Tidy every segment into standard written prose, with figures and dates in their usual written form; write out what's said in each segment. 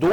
2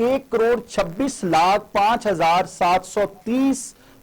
1,26,05,730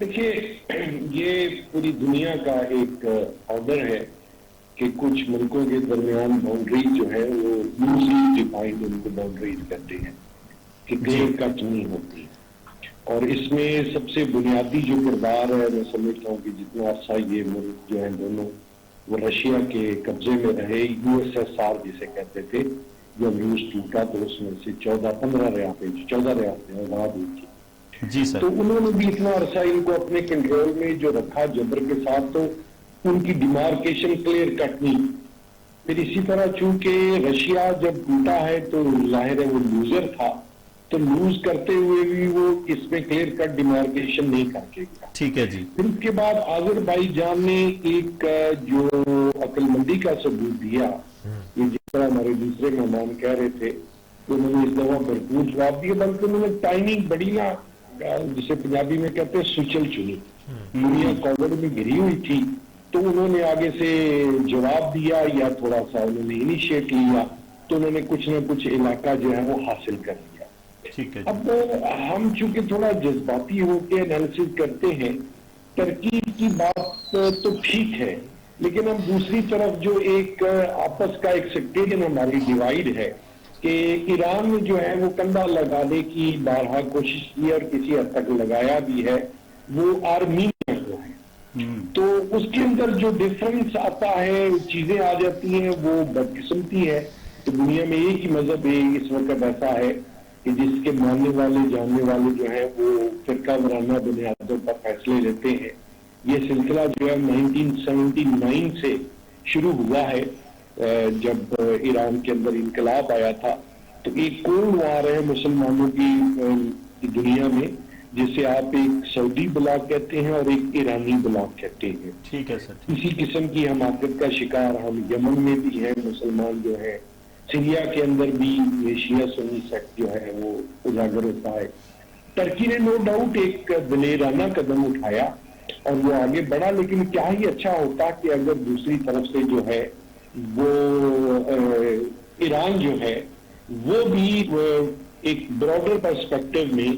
دیکھیے یہ پوری دنیا کا ایک آرڈر ہے کہ کچھ ملکوں کے درمیان باؤنڈریز جو ہے وہ لوزلی ڈیفائنڈ ان کو باؤنڈریز کہتے ہیں کہ کلیئر کٹ نہیں ہوتی. اور اس میں سب سے بنیادی جو کردار ہے میں سمجھتا ہوں کہ جتنا عرصہ یہ ملک جو ہیں دونوں وہ رشیا کے قبضے میں رہے, USSR جسے کہتے تھے, جب روس ٹوٹا تو اس میں سے 14 ریاستیں آزاد ہوئی تھی. جی سر. تو انہوں نے بھی اتنا عرصہ ان کو اپنے کنٹرول میں جو رکھا جبر کے ساتھ, تو ان کی ڈیمارکیشن کلیئر کٹ نہیں. پھر اسی طرح چونکہ رشیا جب ٹوٹا ہے تو ظاہر ہے وہ لوزر تھا, تو لوز کرتے ہوئے بھی وہ اس میں کلیئر کٹ ڈیمارکیشن نہیں کر کے گیا. ٹھیک ہے جی. پھر اس کے بعد آذربائیجان نے ایک جو عقل مندی کا ثبوت دیا, یہ جس طرح ہمارے دوسرے مہمان کہہ رہے تھے, تو انہوں نے اس دفعہ بھرپور جواب دیا, بلکہ انہوں نے ٹائمنگ بڑی نا جسے پنجابی میں کہتے ہیں سچل چنی. دنیا کووڈ میں گری ہوئی تھی تو انہوں نے آگے سے جواب دیا یا تھوڑا سا انہوں نے انیشیٹ لیا, تو انہوں نے کچھ نہ کچھ علاقہ جو ہے وہ حاصل کر لیا. ٹھیک ہے. اب ہم چونکہ تھوڑا جذباتی ہو کے انالیسس کرتے ہیں, ترکیب کی بات تو ٹھیک ہے, لیکن ہم دوسری طرف جو ایک آپس کا ایک سیکٹرین ہماری ڈیوائیڈ ہے کہ ایران نے جو ہے وہ کندھا لگانے کی بارہا کوشش کی اور کسی حد تک لگایا بھی ہے, وہ آرمینیا کو ہے. تو اس کے اندر جو ڈفرنس آتا ہے, چیزیں آ جاتی ہیں, وہ بدقسمتی ہے. تو دنیا میں ایک ہی مذہب ہے اس وقت ایسا ہے کہ جس کے ماننے والے جاننے والے جو ہیں وہ فرقہ وارانہ بنیادوں پر فیصلے لیتے ہیں. یہ سلسلہ جو ہے 1979 سے شروع ہوا ہے, جب ایران کے اندر انقلاب آیا تھا. تو ایک کولڈ وار ہے مسلمانوں کی دنیا میں, جسے آپ ایک سعودی بلاک کہتے ہیں اور ایک ایرانی بلاک کہتے ہیں. ٹھیک ہے سر. اسی قسم کی حماقت کا شکار ہم یمن میں بھی ہیں, مسلمان جو ہیں, سیریا کے اندر بھی یہ شیعہ سنی سیکٹ جو ہے وہ اجاگر ہوتا ہے. ترکی نے نو ڈاؤٹ ایک دلیرانہ قدم اٹھایا اور وہ آگے بڑھا, لیکن کیا ہی اچھا ہوتا کہ اگر دوسری طرف سے جو ہے وہ ایران جو ہے وہ بھی ایک براڈر پرسپیکٹو میں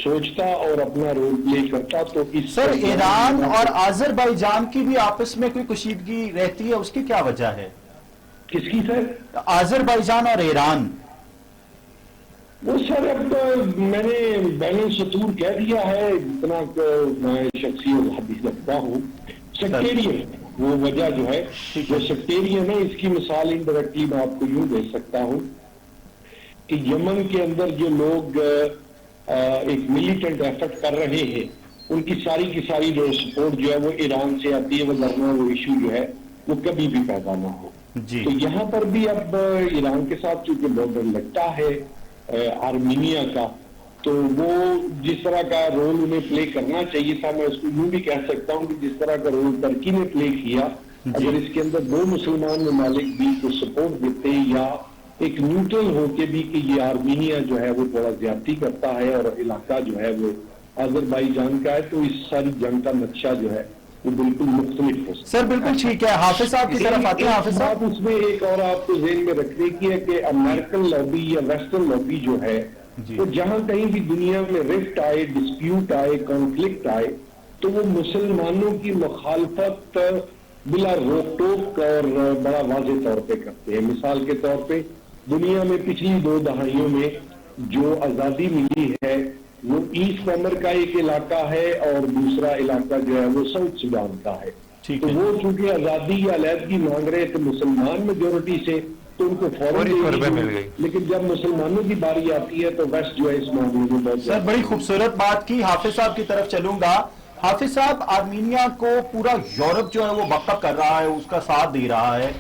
سوچتا اور اپنا رول پلے کرتا. تو اس سر ایران اور آذربائیجان کی بھی آپس میں کوئی کشیدگی رہتی ہے, اس کی کیا وجہ ہے؟ کس کی سر؟ آذربائیجان اور ایران. وہ سر اب میں نے بین سطور کہہ دیا ہے, اتنا میں شخصی حدیث لگتا ہوں. سیکٹیرین وہ وجہ جو ہے, جو سیکٹیرین ہے, اس کی مثال انڈائریکٹلی میں آپ کو یوں دے سکتا ہوں کہ یمن کے اندر جو لوگ ایک ملیٹنٹ ایفرٹ کر رہے ہیں, ان کی ساری جو سپورٹ جو ہے وہ ایران سے آتی ہے, ورنہ وہ ایشو جو ہے وہ کبھی بھی پیدا نہ ہو. تو یہاں پر بھی اب ایران کے ساتھ چونکہ بارڈر لگتا ہے آرمینیا کا, تو وہ جس طرح کا رول انہیں پلے کرنا چاہیے تھا, میں اس کو یوں بھی کہہ سکتا ہوں کہ جس طرح کا رول ترکی نے پلے کیا, اگر اس کے اندر دو مسلمان ممالک بھی کو سپورٹ دیتے یا ایک نیوٹرل ہو کے بھی کہ یہ آرمینیا جو ہے وہ تھوڑا زیادتی کرتا ہے اور علاقہ جو ہے وہ آذربائیجان کا ہے, تو اس ساری جنگ کا نقشہ جو ہے وہ بالکل مختلف ہو سکتا ہے. سر بالکل ٹھیک ہے. حافظ صاحب کی طرف آتے ہیں. حافظ صاحب اس میں ایک اور آپ کو ذہن میں رکھنے کی ہے کہ امریکن لابی یا ویسٹرن لابی جو ہے وہ جہاں کہیں بھی دنیا میں رفٹ آئے, ڈسپیوٹ آئے, کانفلکٹ آئے, تو وہ مسلمانوں کی مخالفت بلا روک ٹوک اور بڑا واضح طور پہ کرتے ہیں. مثال کے طور پہ دنیا میں پچھلی 2 دہائیوں میں جو آزادی ملی ہے وہ ایسٹ نمبر کا ایک علاقہ ہے اور دوسرا علاقہ جو ہے وہ ساؤتھ سوڈان کا ہے. تو وہ چونکہ آزادی یا علیحدگی مانگ رہے تھے مسلمان میجورٹی سے, تو ان کو فوراً مل گئی, لیکن جب مسلمانوں کی باری آتی ہے تو ویسٹ جو ہے اس معاملے میں بہت. سر بڑی خوبصورت بات کی. حافظ صاحب کی طرف چلوں گا. حافظ صاحب, آرمینیا کو پورا یورپ جو ہے وہ بیک اپ کر رہا ہے, اس کا ساتھ دے رہا ہے,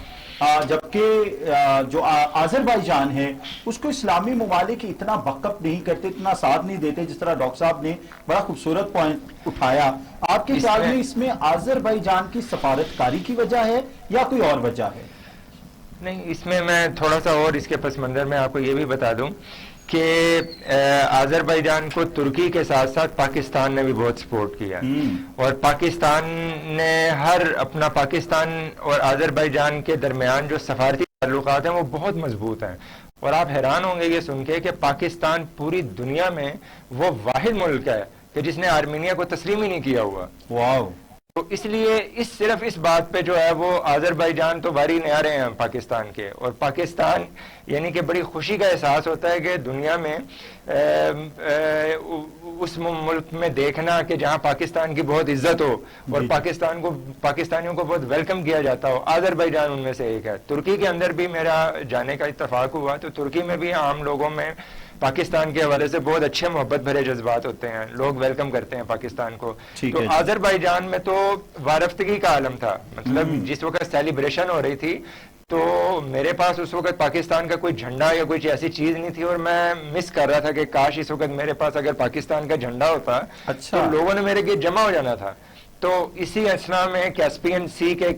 جبکہ جو آذربائیجان ہے اس کو اسلامی ممالک اتنا بیک اپ نہیں کرتے, اتنا ساتھ نہیں دیتے, جس طرح ڈاکٹر صاحب نے بڑا خوبصورت پوائنٹ اٹھایا. آپ کے خیال میں اس میں آذربائیجان کی سفارتکاری کی وجہ ہے یا کوئی اور وجہ ہے؟ نہیں, اس میں تھوڑا سا اور اس کے پس منظر میں آپ کو یہ بھی بتا دوں کہ آذربائیجان کو ترکی کے ساتھ ساتھ پاکستان نے بھی بہت سپورٹ کیا, اور پاکستان نے اپنا پاکستان اور آذربائیجان کے درمیان جو سفارتی تعلقات ہیں وہ بہت مضبوط ہیں. اور آپ حیران ہوں گے یہ سن کے کہ پاکستان پوری دنیا میں وہ واحد ملک ہے کہ جس نے آرمینیا کو تسلیم ہی نہیں کیا ہوا. واو. تو اس لیے صرف اس بات پہ جو ہے وہ آذربائیجان تو باری نیارے ہیں پاکستان کے, اور پاکستان یعنی کہ بڑی خوشی کا احساس ہوتا ہے کہ دنیا میں اس ملک میں دیکھنا کہ جہاں پاکستان کی بہت عزت ہو اور پاکستانیوں کو بہت ویلکم کیا جاتا ہو. آذربائیجان ان میں سے ایک ہے. ترکی کے اندر بھی میرا جانے کا اتفاق ہوا, تو ترکی میں بھی عام لوگوں میں پاکستان کے حوالے سے بہت اچھے محبت بھرے جذبات ہوتے ہیں, لوگ ویلکم کرتے ہیں پاکستان کو. تو آذربائیجان میں تو وارفتگی کا عالم تھا, مطلب جس وقت سیلیبریشن ہو رہی تھی تو میرے پاس اس وقت پاکستان کا کوئی جھنڈا یا کوئی ایسی چیز نہیں تھی, اور میں مس کر رہا تھا کہ کاش اس وقت میرے پاس اگر پاکستان کا جھنڈا ہوتا تو لوگوں نے میرے لیے جمع ہو جانا تھا. تو اسی اثنا میں کیسپین سی کے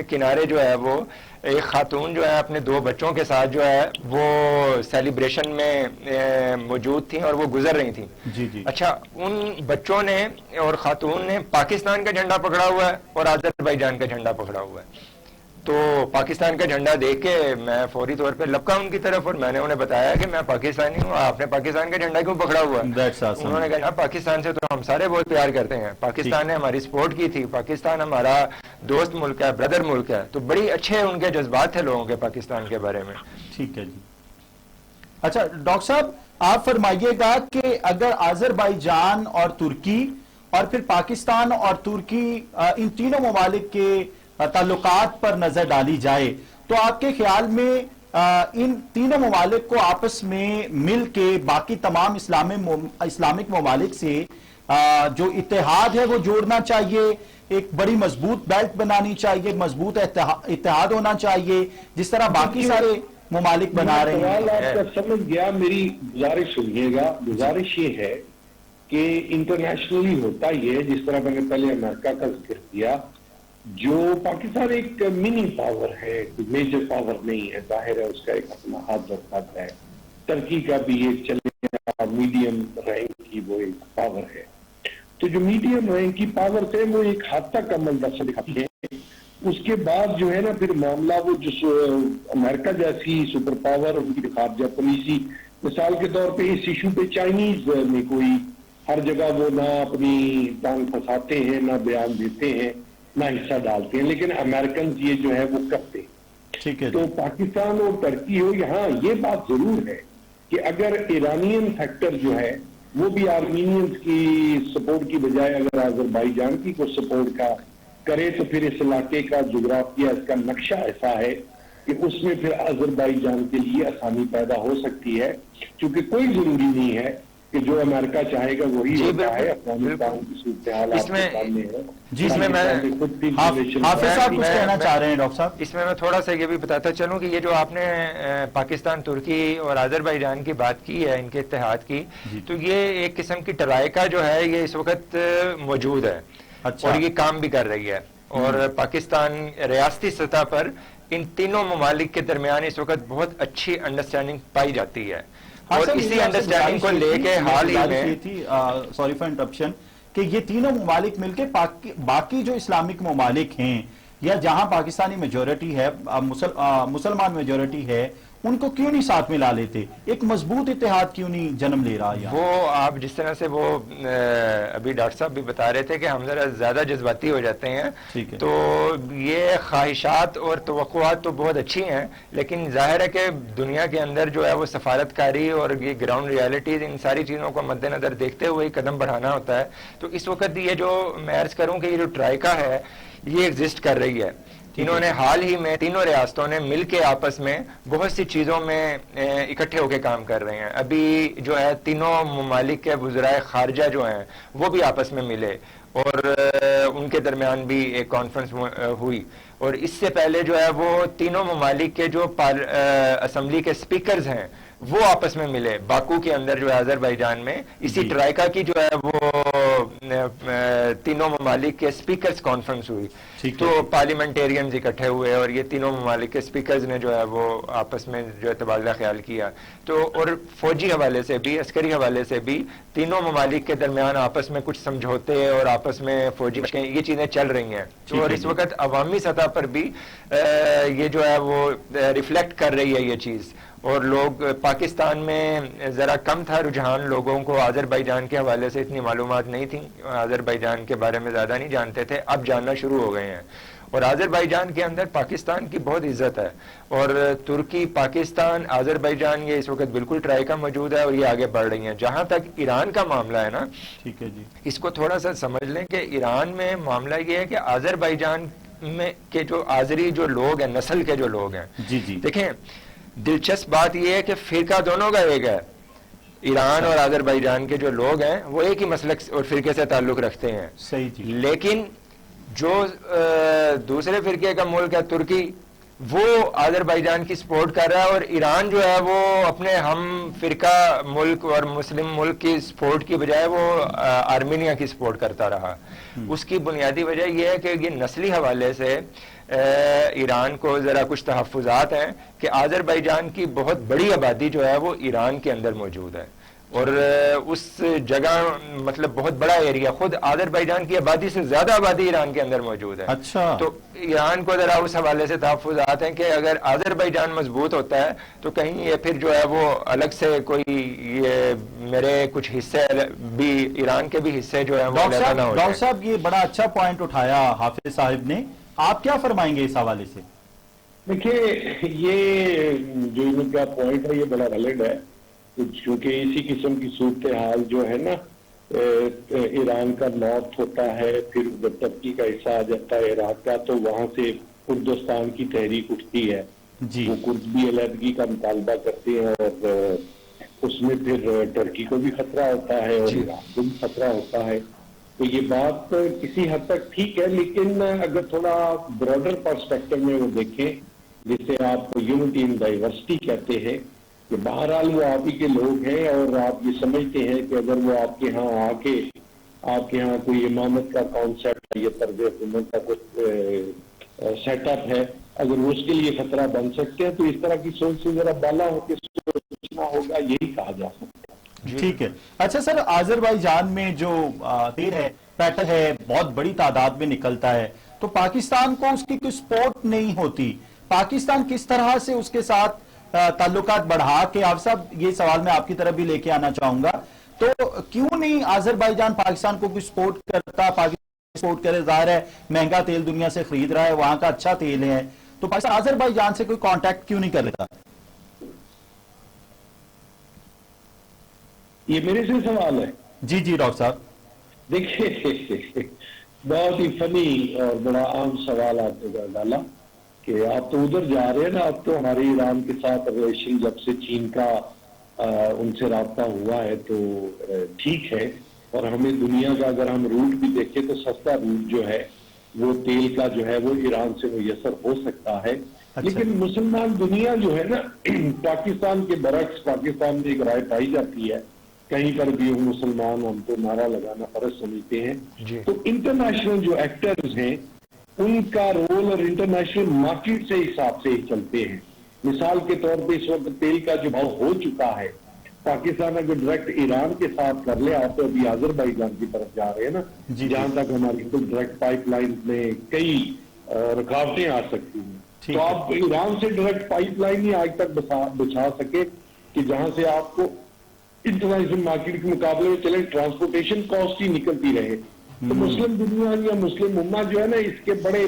کنارے جو ہے وہ ایک خاتون جو ہے اپنے 2 بچوں کے ساتھ جو ہے وہ سیلیبریشن میں موجود تھیں اور وہ گزر رہی تھیں. جی. اچھا, ان بچوں نے اور خاتون نے پاکستان کا جھنڈا پکڑا ہوا ہے اور آذربائیجان کا جھنڈا پکڑا ہوا ہے. تو پاکستان کا جھنڈا دیکھ کے میں فوری طور پہ لپکا ان کی طرف, اور میں نے انہیں بتایا کہ میں پاکستانی ہوں, آپ نے پاکستان کا جھنڈا کیوں پکڑا ہوا ہے؟ انہوں نے کہا پاکستان سے تو ہم سارے بہت پیار کرتے ہیں, پاکستان نے ہماری سپورٹ کی تھی, پاکستان ہمارا دوست ملک ہے, بردر ملک ہے. تو بڑی اچھے ان کے جذبات تھے لوگوں کے پاکستان کے بارے میں. ٹھیک ہے جی. اچھا ڈاکٹر صاحب, آپ فرمائیے گا کہ اگر آذربائیجان اور ترکی اور پھر پاکستان اور ترکی ان تینوں ممالک کے تعلقات پر نظر ڈالی جائے تو آپ کے خیال میں ان تینوں ممالک کو آپس میں مل کے باقی تمام اسلامک ممالک سے جو اتحاد ہے وہ جوڑنا چاہیے, ایک بڑی مضبوط بیلٹ بنانی چاہیے, مضبوط اتحاد ہونا چاہیے جس طرح باقی سارے ممالک بنا رہے ہیں؟ سوال آپ کا سمجھ گیا, میری گزارش سنیے گا. گزارش یہ ہے کہ انٹرنیشنلی ہوتا یہ ہے, جس طرح میں نے پہلے امریکہ کا ذکر کیا, جو پاکستان ایک منی پاور ہے, میجر پاور نہیں ہے, ظاہر ہے اس کا ایک اپنا ہاتھ رکھتا ہے. ترکی کا بھی ایک چلے میڈیم رینک کی وہ ایک پاور ہے. تو جو میڈیم رینک کی پاور ہے وہ ایک حد تک عمل دخل دکھاتی ہے. اس کے بعد جو ہے نا پھر معاملہ وہ جو امریکہ جیسی سپر پاور, ان کی خارجہ پالیسی مثال کے طور پہ اس ایشو پہ چائنیز میں کوئی ہر جگہ وہ نہ اپنی ٹانگ پھنساتے ہیں, نہ بیان دیتے ہیں, نہ حصہ ڈالتے ہیں, لیکن امریکنز یہ جو ہے وہ کرتے ہیں. ٹھیک ہے. تو پاکستان اور ترکی ہو, یہاں یہ بات ضرور ہے کہ اگر ایرانین فیکٹر جو ہے وہ بھی آرمینینز کی سپورٹ کی بجائے اگر آذربائیجان کی کو سپورٹ کا کرے تو پھر اس علاقے کا جغرافیہ, اس کا نقشہ ایسا ہے کہ اس میں پھر آذربائیجان کے لیے آسانی پیدا ہو سکتی ہے, کیونکہ کوئی ضروری نہیں ہے کہ جو امریکہ چاہے گا وہی ہوتا ہے. افغانستان کی صورتحال آپ کے سامنے ہے. جی, اس میں حافظ صاحب کچھ کہنا چاہ رہے ہیں ڈاکٹر صاحب. اس میں تھوڑا سا یہ بھی بتاتا چلوں کہ یہ جو آپ نے پاکستان, ترکی اور آذربائیجان کی بات کی ہے, ان کے اتحاد کی, تو یہ ایک قسم کی ٹرائیکا جو ہے یہ اس وقت موجود ہے اور یہ کام بھی کر رہی ہے. اور پاکستان ریاستی سطح پر ان تینوں ممالک کے درمیان اس وقت بہت اچھی انڈرسٹینڈنگ پائی جاتی ہے, اور اسی انڈرسٹینڈنگ کو لے کے حال ہی میں سوری فار انٹرپشن کہ یہ تینوں ممالک مل کے باقی جو اسلامک ممالک ہیں یا جہاں پاکستانی میجورٹی ہے, مسلمان میجورٹی ہے, ان کو کیوں نہیں ساتھ میں لا لیتے؟ ایک مضبوط اتحاد کیوں نہیں جنم لے رہا؟ وہ آپ جس طرح سے وہ ابھی ڈاکٹر صاحب بھی بتا رہے تھے کہ ہم ذرا زیادہ جذباتی ہو جاتے ہیں, تو یہ خواہشات اور توقعات تو بہت اچھی ہیں, لیکن ظاہر ہے کہ دنیا کے اندر جو ہے وہ سفارتکاری اور یہ گراؤنڈ ریالٹیز, ان ساری چیزوں کو مد نظر دیکھتے ہوئے قدم بڑھانا ہوتا ہے. تو اس وقت یہ جو میں عرض کروں کہ یہ جو ٹرائیکا ہے یہ ایگزسٹ کر رہی ہے. انہوں نے حال ہی میں تینوں ریاستوں نے مل کے آپس میں بہت سی چیزوں میں اکٹھے ہو کے کام کر رہے ہیں. ابھی جو ہے تینوں ممالک کے وزرائے خارجہ جو ہیں وہ بھی آپس میں ملے اور ان کے درمیان بھی ایک کانفرنس ہوئی, اور اس سے پہلے جو ہے وہ تینوں ممالک کے جو اسمبلی کے سپیکرز ہیں وہ آپس میں ملے باکو کے اندر جو ہے آذربائیجان میں. اسی ٹرائیکا کی جو ہے وہ تینوں ممالک کے سپیکرز کانفرنس ہوئی, تو پارلیمنٹیرینز اکٹھے ہوئے اور یہ تینوں ممالک کے سپیکرز نے جو ہے وہ آپس میں جو ہے تبادلہ خیال کیا. تو اور فوجی حوالے سے بھی, عسکری حوالے سے بھی تینوں ممالک کے درمیان آپس میں کچھ سمجھوتے اور آپس میں فوجی یہ چیزیں چل رہی ہیں. تو اور اس وقت عوامی سطح پر بھی یہ جو ہے وہ ریفلیکٹ کر رہی ہے یہ چیز, اور لوگ پاکستان میں ذرا کم تھا رجحان لوگوں کو آذربائیجان کے حوالے سے اتنی معلومات نہیں تھیں، آذربائیجان کے بارے میں زیادہ نہیں جانتے تھے، اب جاننا شروع ہو گئے ہیں۔ اور آذربائیجان کے اندر پاکستان کی بہت عزت ہے، اور ترکی، پاکستان، آذربائیجان یہ اس وقت بالکل ٹرائی کا موجود ہے اور یہ آگے بڑھ رہی ہیں۔ جہاں تک ایران کا معاملہ ہے نا، ٹھیک ہے جی، اس کو تھوڑا سا سمجھ لیں کہ ایران میں معاملہ یہ ہے کہ آذربائیجان میں کے جو آذری جو لوگ ہیں، نسل کے جو لوگ ہیں، جی جی، دیکھیں دلچسپ بات یہ ہے کہ فرقہ دونوں کا ایک ہے، ایران اور آذربائیجان کے جو لوگ ہیں وہ ایک ہی مسلک اور فرقے سے تعلق رکھتے ہیں، صحیح جی، لیکن جو دوسرے فرقے کا ملک ہے ترکی، وہ آذربائیجان کی سپورٹ کر رہا ہے، اور ایران جو ہے وہ اپنے ہم فرقہ ملک اور مسلم ملک کی سپورٹ کی بجائے وہ آرمینیا کی سپورٹ کرتا رہا۔ اس کی بنیادی وجہ یہ ہے کہ یہ نسلی حوالے سے ایران کو ذرا کچھ تحفظات ہیں کہ آذربائیجان کی بہت بڑی آبادی جو ہے وہ ایران کے اندر موجود ہے، اور اس جگہ مطلب بہت بڑا ایریا، خود آذربائیجان کی آبادی سے زیادہ آبادی ایران کے اندر موجود ہے۔ اچھا، تو ایران کو ذرا اس حوالے سے تحفظات ہیں کہ اگر آذربائیجان مضبوط ہوتا ہے تو کہیں یہ پھر جو ہے وہ الگ سے کوئی یہ میرے کچھ حصے بھی ایران کے بھی حصے جو ہیں وہ علیحدہ نہ ہو ڈاکٹر جائیں۔ صاحب یہ بڑا اچھا پوائنٹ اٹھایا حافظ صاحب نے، آپ کیا فرمائیں گے اس حوالے سے؟ دیکھیے یہ جو ان کا پوائنٹ ہے یہ بڑا ریلیڈ ہے، کیونکہ اسی قسم کی صورتحال جو ہے نا، ایران کا نارتھ ہوتا ہے، پھر ادھر ترکی کا حصہ آ جاتا ہے عراق کا، تو وہاں سے کردستان کی تحریک اٹھتی ہے، جی، وہ کرد بھی علیحدگی کا مطالبہ کرتے ہیں، اور اس میں پھر ٹرکی کو بھی خطرہ ہوتا ہے اور عراق کو بھی خطرہ ہوتا ہے۔ تو یہ بات کسی حد تک ٹھیک ہے، لیکن اگر تھوڑا براڈر پرسپیکٹو میں وہ دیکھیں، جسے آپ یونٹی ان ڈائیورسٹی کہتے ہیں، کہ بہرحال وہ آپ ہی کے لوگ ہیں، اور آپ یہ سمجھتے ہیں کہ اگر وہ آپ کے ہاں آ کے آپ کے ہاں کوئی امامت کا کانسیپٹ ہے، یہ طرز حکومت کا کچھ سیٹ اپ ہے، اگر وہ اس کے لیے خطرہ بن سکتے ہیں تو اس طرح کی سوچ سے ذرا بالا ہو کے سوچنا ہوگا، یہی کہا جا سکتا ہے۔ ٹھیک ہے۔ اچھا سر، آذربائیجان میں جو تیل ہے، پیٹرول ہے، بہت بڑی تعداد میں نکلتا ہے، تو پاکستان کو اس کی کوئی سپورٹ نہیں ہوتی، پاکستان کس طرح سے اس کے ساتھ تعلقات بڑھا کے، آپ صاحب یہ سوال میں آپ کی طرف بھی لے کے آنا چاہوں گا، تو کیوں نہیں آذربائیجان پاکستان کو کوئی سپورٹ کرتا؟ پاکستان سپورٹ کرے، ظاہر ہے مہنگا تیل دنیا سے خرید رہا ہے، وہاں کا اچھا تیل ہے، تو پاکستان آذربائیجان سے کوئی کانٹیکٹ کیوں نہیں کر لیتا؟ یہ میرے سے سوال ہے؟ جی جی ڈاکٹر صاحب، دیکھیے بہت ہی فنی اور بڑا عام سوال آپ نے ڈالا کہ آپ تو ادھر جا رہے ہیں نا، اب تو ہماری ایران کے ساتھ ریلیشن جب سے چین کا ان سے رابطہ ہوا ہے تو ٹھیک ہے، اور ہمیں دنیا کا اگر ہم روٹ بھی دیکھیں تو سستا روٹ جو ہے وہ تیل کا جو ہے وہ ایران سے میسر ہو سکتا ہے۔ لیکن مسلمان دنیا جو ہے نا، پاکستان کے برعکس پاکستان میں ایک رائے پائی جاتی ہے، کہیں پر بھی مسلمان ہم تو نعرہ لگانا فرض سمجھتے ہیں، تو انٹرنیشنل جو ایکٹرز ہیں ان کا رول اور انٹرنیشنل مارکیٹ سے حساب سے ہی چلتے ہیں۔ مثال کے طور پہ اس وقت تیل کا جو بھاؤ ہو چکا ہے، پاکستان اگر ڈائریکٹ ایران کے ساتھ کر لے، آپ تو ابھی آذربائیجان کی طرف جا رہے ہیں نا، جہاں تک ہماری ڈائریکٹ پائپ لائن میں کئی رکاوٹیں آ سکتی ہیں، تو آپ ایران سے ڈائریکٹ پائپ لائن ہی آج تک بچھا سکے کہ جہاں سے آپ کو انٹرنیشنل مارکیٹ کے مقابلے میں چلے ٹرانسپورٹیشن کاسٹ ہی نکلتی رہے۔ تو مسلم دنیا یا مسلم امہ جو ہے نا، اس کے بڑے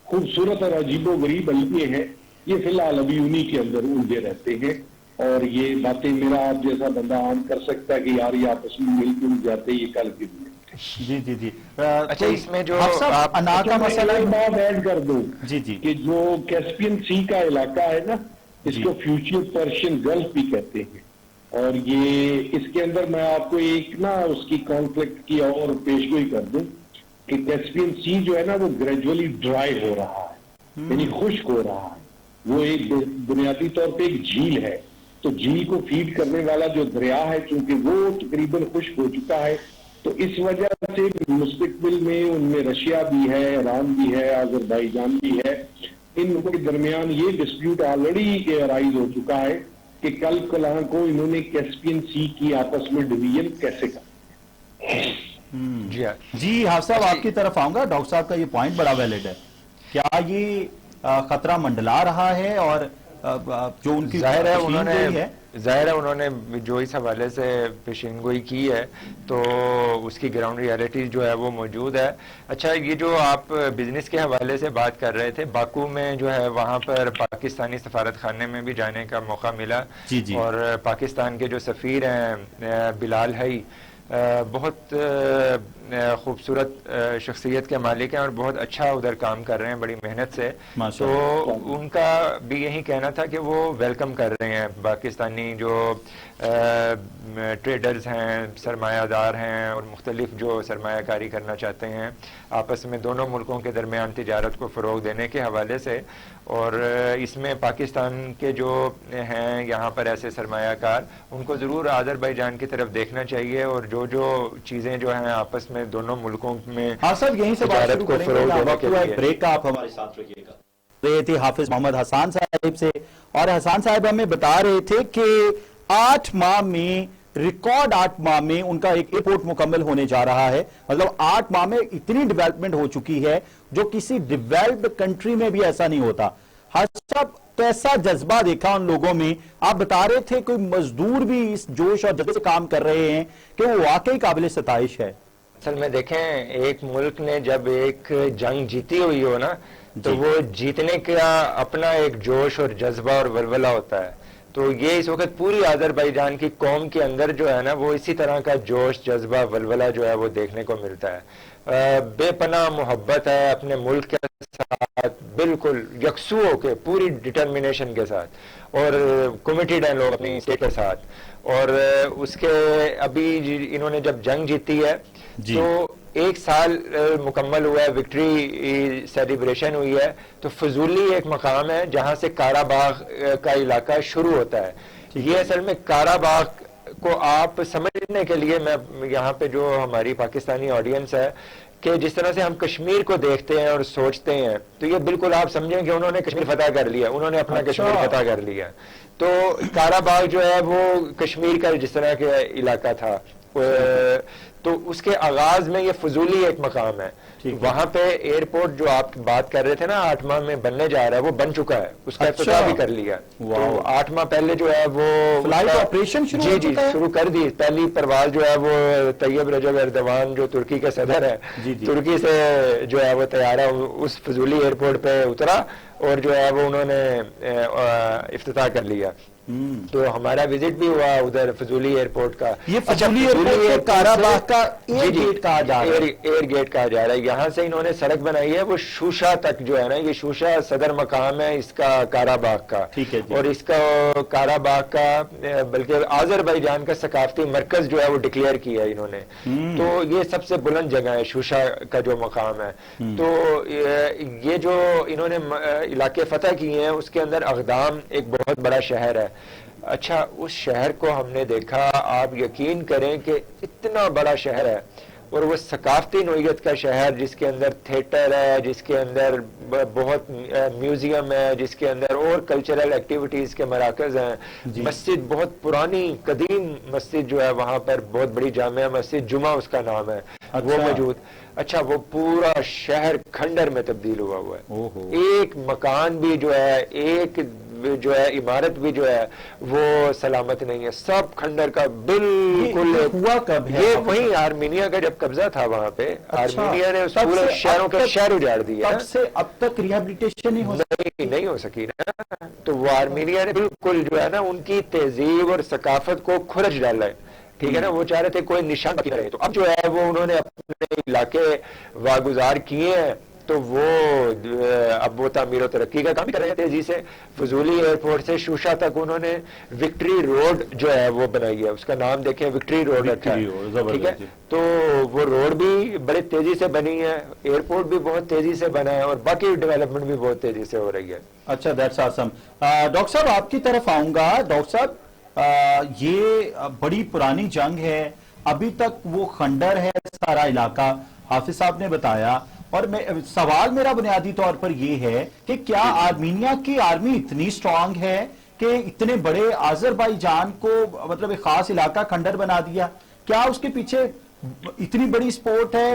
خوبصورت اور عجیب و غریب المیے ہیں، یہ فی الحال ابھی انہی کے اندر الجھے رہتے ہیں، اور یہ باتیں میرا آپ جیسا بندہ عام کر سکتا ہے کہ یار یہ آپس میں مل کیوں جاتے، یہ کل کی جی جی جی۔ اچھا، اس میں جو انا کا مسئلہ ایک بات ایڈ کر دوں جی جی، کہ جو کیسپین سی کا علاقہ ہے نا، اس کو فیوچر پرشین گلف بھی کہتے ہیں، اور یہ اس کے اندر میں آپ کو ایک نا اس کی کانفلکٹ کی اور پیشگوئی کر دوں کہ کیسپین سی جو ہے نا وہ گریجولی ڈرائی ہو رہا ہے، یعنی خشک ہو رہا ہے، وہ ایک بنیادی طور پہ ایک جھیل ہے، تو جھیل کو فیڈ کرنے والا جو دریا ہے چونکہ وہ تقریباً خشک ہو چکا ہے، تو اس وجہ سے مستقبل میں ان میں رشیا بھی ہے، ایران بھی ہے، آذربائیجان بھی ہے، ان لوگوں کے درمیان یہ ڈسپیوٹ آلریڈی رائز ہو چکا ہے کہ کل کلاں کو انہوں نے کیسپین سی کی آپس میں ڈویژن کیسے کر۔ جی حافظ صاحب آپ کی طرف آؤں گا، ڈاکٹر صاحب کا یہ پوائنٹ بڑا ویلڈ ہے، کیا یہ خطرہ منڈلا رہا ہے اور جو ان کی ظاہر ہے پیشین انہوں نے جو اس حوالے سے پیشین گوئی کی ہے تو اس کی گراؤنڈ ریالٹی جو ہے وہ موجود ہے. اچھا یہ جو آپ بزنس کے حوالے سے بات کر رہے تھے، باکو میں جو ہے وہاں پر پاکستانی سفارت خانے میں بھی جانے کا موقع ملا. جی جی. اور پاکستان کے جو سفیر ہیں بلال ہئی، بہت خوبصورت شخصیت کے مالک ہیں اور بہت اچھا ادھر کام کر رہے ہیں بڑی محنت سے. تو ان کا بھی یہی کہنا تھا کہ وہ ویلکم کر رہے ہیں پاکستانی جو ٹریڈرز ہیں، سرمایہ دار ہیں اور مختلف جو سرمایہ کاری کرنا چاہتے ہیں آپس میں دونوں ملکوں کے درمیان تجارت کو فروغ دینے کے حوالے سے. اور اس میں پاکستان کے جو ہیں یہاں پر ایسے سرمایہ کار، ان کو ضرور آذربائیجان کی طرف دیکھنا چاہیے اور جو چیزیں جو ہیں آپس میں دونوں ملکوں میں تجارت کو فروغ دینے کے لیے. بریک کا آپ ہمارے ساتھ رہیے گا. رہے تھے حافظ محمد حسان صاحب سے، اور حسان صاحب ہمیں بتا رہے تھے کہ 8 ماہ میں ریکارڈ 8 ماہ میں ان کا ایک ایئرپورٹ مکمل ہونے جا رہا ہے. مطلب 8 ماہ میں اتنی ڈیولپمنٹ ہو چکی ہے جو کسی ڈیولپڈ کنٹری میں بھی ایسا نہیں ہوتا. صاحب کیسا جذبہ دیکھا ان لوگوں میں؟ آپ بتا رہے تھے کوئی مزدور بھی اس جوش اور جذبے سے کام کر رہے ہیں کہ وہ واقعی قابل ستائش ہے. اصل میں دیکھیں، ایک ملک نے جب ایک جنگ جیتی ہوئی ہو نا تو وہ جیتنے کا اپنا ایک جوش اور جذبہ اور ولولہ ہوتا ہے. تو یہ اس وقت پوری آذربائیجان کی قوم کے اندر جو ہے نا وہ اسی طرح کا جوش جذبہ ولولہ جو ہے وہ دیکھنے کو ملتا ہے. بے پناہ محبت ہے اپنے ملک کے ساتھ، بالکل یکسو ہو کے پوری ڈٹرمنیشن کے ساتھ، اور کمیٹیڈ ہیں لوگ اپنی اسٹیٹ کے ساتھ. اور اس کے ابھی انہوں نے جب جنگ جیتی ہے تو 1 سال مکمل ہوا ہے، وکٹری سیلیبریشن ہوئی ہے. تو فضولی ایک مقام ہے جہاں سے کارا باغ کا علاقہ شروع ہوتا ہے. یہ اصل میں کارا باغ کو آپ سمجھنے کے لیے، میں یہاں پہ جو ہماری پاکستانی آڈینس ہے، کہ جس طرح سے ہم کشمیر کو دیکھتے ہیں اور سوچتے ہیں، تو یہ بالکل آپ سمجھیں کہ انہوں نے کشمیر فتح کر لیا، انہوں نے اپنا کشمیر فتح کر لیا. تو کارا باغ جو ہے وہ کشمیر کا جس طرح کا علاقہ تھا، تو اس کے آغاز میں یہ فضولی ایک مقام ہے. وہاں پہ ایئرپورٹ جو آپ بات کر رہے تھے نا 8 ماہ میں بننے جا رہا ہے، وہ بن چکا ہے، اس کا افتتاح بھی کر لیا. تو 8 ماہ پہلے جو ہے وہ فلائٹ آپریشن شروع کر دی. پہلی پرواز جو ہے وہ طیب رجب ایردوان جو ترکی کے صدر ہے، ترکی سے جو ہے وہ طیارہ اس فضولی ایئرپورٹ پہ اترا اور جو ہے وہ انہوں نے افتتاح کر لیا. تو ہمارا وزٹ بھی ہوا ادھر فضولی ایئرپورٹ کا. یہ فضولی ایئرپورٹ کارا باغ کا ایئر گیٹ کہا جا رہا ہے. ایئر گیٹ کہا جا رہا ہے. یہاں سے انہوں نے سڑک بنائی ہے وہ شوشا تک جو ہے نا، یہ شوشا صدر مقام ہے اس کا کارا باغ کا. اور اس کا کارا باغ کا بلکہ آذربائیجان کا ثقافتی مرکز جو ہے وہ ڈکلیئر کیا ہے انہوں نے. تو یہ سب سے بلند جگہ ہے شوشا کا جو مقام ہے. تو یہ جو انہوں نے علاقے فتح کیے ہیں اس کے اندر اقدام ایک بہت بڑا شہر ہے. اچھا اس شہر کو ہم نے دیکھا، آپ یقین کریں کہ اتنا بڑا شہر ہے اور وہ ثقافتی نوعیت کا شہر، جس کے اندر تھیٹر ہے، جس کے اندر بہت میوزیم ہے، جس کے اندر اور کلچرل ایکٹیویٹیز کے مراکز ہیں. مسجد بہت پرانی قدیم مسجد جو ہے وہاں پر، بہت بڑی جامع مسجد، جمعہ اس کا نام ہے، وہ موجود. اچھا وہ پورا شہر کھنڈر میں تبدیل ہوا ہے. ایک مکان بھی جو ہے، ایک جو ہے عمارت بھی جو ہے وہ سلامت نہیں ہے، سب کھنڈر کا بالکل. ہوا کب ہے؟ یہ وہیں آرمینیا کا جب قبضہ تھا وہاں پہ، آرمینیا نے اس پورے شہروں کے شہر اجاڑ دیا. تب سے اب تک ریہیبلیٹیشن نہیں ہو سکی نا. تو وہ آرمینیا نے بالکل جو ہے نا ان کی تہذیب اور ثقافت کو کھرچ ڈالا ہے. ٹھیک ہے نا، وہ چاہ رہے تھے کوئی نشان باقی رہے. تو اب جو ہے وہ انہوں نے اپنے علاقے واگزار کیے ہیں، تو وہ اب وہ تعمیر و ترقی کا کام کر رہے ہیں تیزی سے. فضولی ایئرپورٹ سے شوشا تک انہوں نے وکٹری روڈ جو ہے وہ بنائی ہے، اس کا نام دیکھیں وکٹری روڈ رکھا ہے. ٹھیک ہے، تو وہ روڈ بھی بڑے تیزی سے بنی ہے، ایئرپورٹ بھی بہت تیزی سے بنا ہے، اور باقی ڈیولپمنٹ بھی بہت تیزی سے ہو رہی ہے. اچھا دیٹس آسم. ڈاکٹر صاحب آپ کی طرف آؤں گا. ڈاکٹر صاحب یہ بڑی پرانی جنگ ہے، ابھی تک وہ کھنڈر ہے سارا علاقہ، حافظ صاحب نے بتایا. اور سوال میرا بنیادی طور پر یہ ہے کہ کیا آرمینیا کی آرمی اتنی سٹرونگ ہے کہ اتنے بڑے آذربائیجان کو مطلب ایک خاص علاقہ کھنڈر بنا دیا؟ کیا اس کے پیچھے اتنی بڑی سپورٹ ہے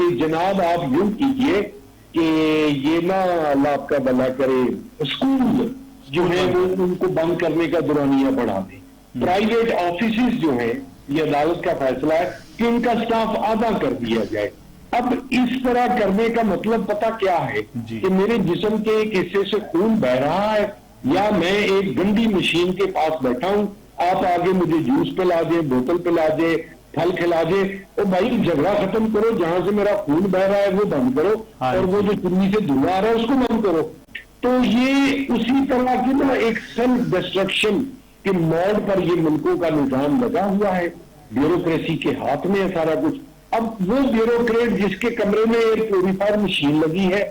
کہ جناب آپ یوں کیجئے کہ یہ نہ اللہ آپ کا بھلا کرے اسکول جو ہے وہ ان کو بند کرنے کا دورانیہ بڑھا دیں، پرائیویٹ آفیسز جو ہیں یہ عدالت کا فیصلہ ہے کہ ان کا سٹاف آدھا کر دیا جائے۔ اب اس طرح کرنے کا مطلب پتہ کیا ہے کہ میرے جسم کے ایک حصے سے خون بہ رہا ہے، یا میں ایک گندی مشین کے پاس بیٹھا ہوں، آپ آگے مجھے جوس پلا دیں، بوتل پلا دیں، پھل کھلا دے، اور بھائی جھگڑا ختم کرو، جہاں سے میرا خون بہ رہا ہے وہ بند کرو، اور وہ جو چمنی سے دھواں آ رہا ہے اس کو بند کرو۔ تو یہ اسی طرح کی نا ایک سیلف ڈسٹرکشن کے موڈ پر یہ ملکوں کا نظام لگا ہوا ہے، بیوروکریسی کے ہاتھ میں ہے سارا کچھ۔ اب وہ بیوروکریٹ جس کے کمرے میں ایک پیوریفائر مشین لگی ہے،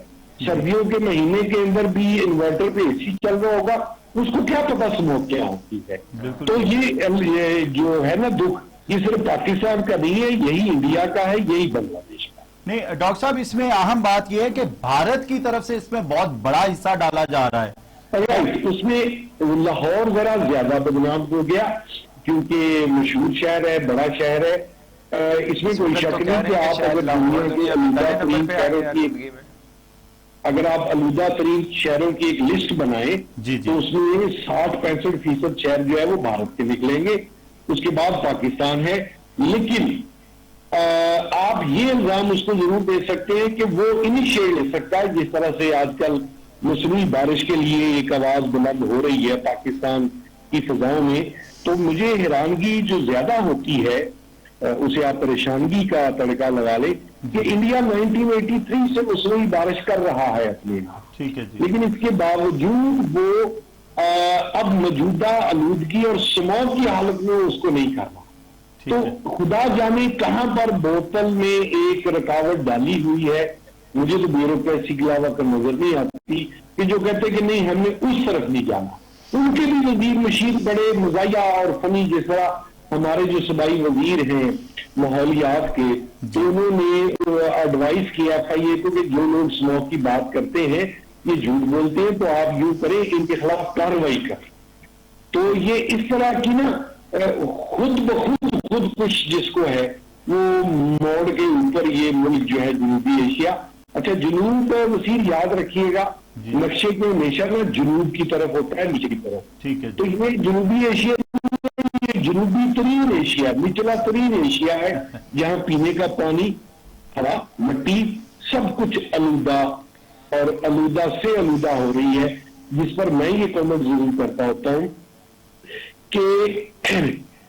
سردیوں کے مہینے کے اندر بھی انورٹر پہ اے سی چل رہا ہوگا، اس کو کیا پتا اسموک کیا ہوتی ہے۔ تو یہ جو ہے نا دکھ، یہ صرف پاکستان کا نہیں ہے، یہی انڈیا کا ہے، یہی بنگلہ دیش کا۔ نہیں ڈاکٹر صاحب، اس میں اہم بات یہ ہے کہ بھارت کی طرف سے اس میں بہت بڑا حصہ ڈالا جا رہا ہے۔ اس میں لاہور ذرا زیادہ بدنام ہو گیا کیونکہ مشہور شہر ہے، بڑا شہر ہے، اس میں کوئی شک نہیں کہ آپ اگر دنیا کے آلودہ ترین شہروں کی، اگر آپ آلودہ ترین شہروں کی ایک لسٹ بنائیں تو اس میں 60-65% شہر جو ہے وہ بھارت کے نکلیں گے، اس کے بعد پاکستان ہے۔ لیکن آپ یہ الزام اس کو ضرور دے سکتے ہیں کہ وہ انیشیٹ لے سکتا ہے، جس طرح سے آج کل مصنوعی بارش کے لیے ایک آواز بلند ہو رہی ہے پاکستان کی فضاؤں میں۔ تو مجھے حیرانگی جو زیادہ ہوتی ہے، اسے آپ پریشانگی کا تڑکا لگا لیں، کہ انڈیا 1983 سے مصنوعی بارش کر رہا ہے اپنے یہاں، لیکن اس کے باوجود وہ اب موجودہ آلودگی اور اسموگ کی حالت میں اس کو نہیں کر رہا۔ تو خدا جانے کہاں پر بوتل میں ایک رکاوٹ ڈالی ہوئی ہے، مجھے تو بیوروکریسی کے علاوہ کر نظر نہیں آتی، کہ جو کہتے کہ نہیں ہم نے اس طرف نہیں جانا۔ ان کے بھی وزیر مشیر بڑے مزاحیہ اور فنی، جس طرح ہمارے جو صوبائی وزیر ہیں ماحولیات کے، تو انہوں نے ایڈوائز کیا تھا یہ تو کہ جو لوگ اسموگ کی بات کرتے ہیں یہ جھوٹ بولتے ہیں، تو آپ یوں کریں ان کے خلاف کارروائی کریں۔ تو یہ اس طرح کی نا خود بخود کش جس کو ہے وہ موڑ کے اوپر یہ ملک جو ہے جنوبی ایشیا، اچھا جنوب وزیر یاد رکھیے گا نقشے کے ہمیشہ نا جنوب کی طرف ہوتا ہے، نیچے کی طرف، تو یہ جنوبی ایشیا جنوبی ترین ایشیا، نچلا ترین ایشیا ہے، جہاں پینے کا پانی، ہوا، مٹی سب کچھ آلودہ اور آلودہ سے آلودہ ہو رہی ہے، جس پر میں یہ کامنٹ ضرور کرتا ہوتا ہوں کہ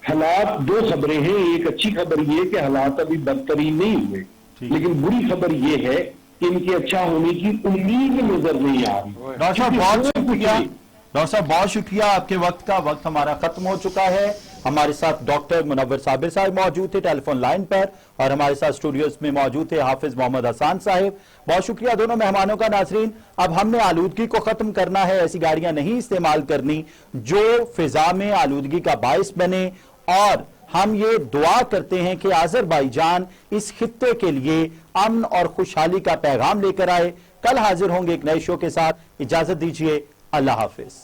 حالات دو خبریں ہیں۔ ایک اچھی خبر یہ کہ حالات ابھی بدترین نہیں ہوئے، لیکن بری خبر یہ ہے کہ ان کے اچھا ہونے کی امید نظر نہیں آ رہی۔ ڈاکٹر صاحب بہت شکریہ، آپ کے وقت ہمارا ختم ہو چکا ہے۔ ہمارے ساتھ ڈاکٹر منور صابر صاحب موجود تھے ٹیلی فون لائن پر، اور ہمارے ساتھ اسٹوڈیوز میں موجود تھے حافظ محمد حسان صاحب۔ بہت شکریہ دونوں مہمانوں کا۔ ناظرین، اب ہم نے آلودگی کو ختم کرنا ہے، ایسی گاڑیاں نہیں استعمال کرنی جو فضا میں آلودگی کا باعث بنے، اور ہم یہ دعا کرتے ہیں کہ آذربائیجان اس خطے کے لیے امن اور خوشحالی کا پیغام لے کر آئے۔ کل حاضر ہوں گے ایک نئے شو کے ساتھ، اجازت دیجیے، اللہ حافظ۔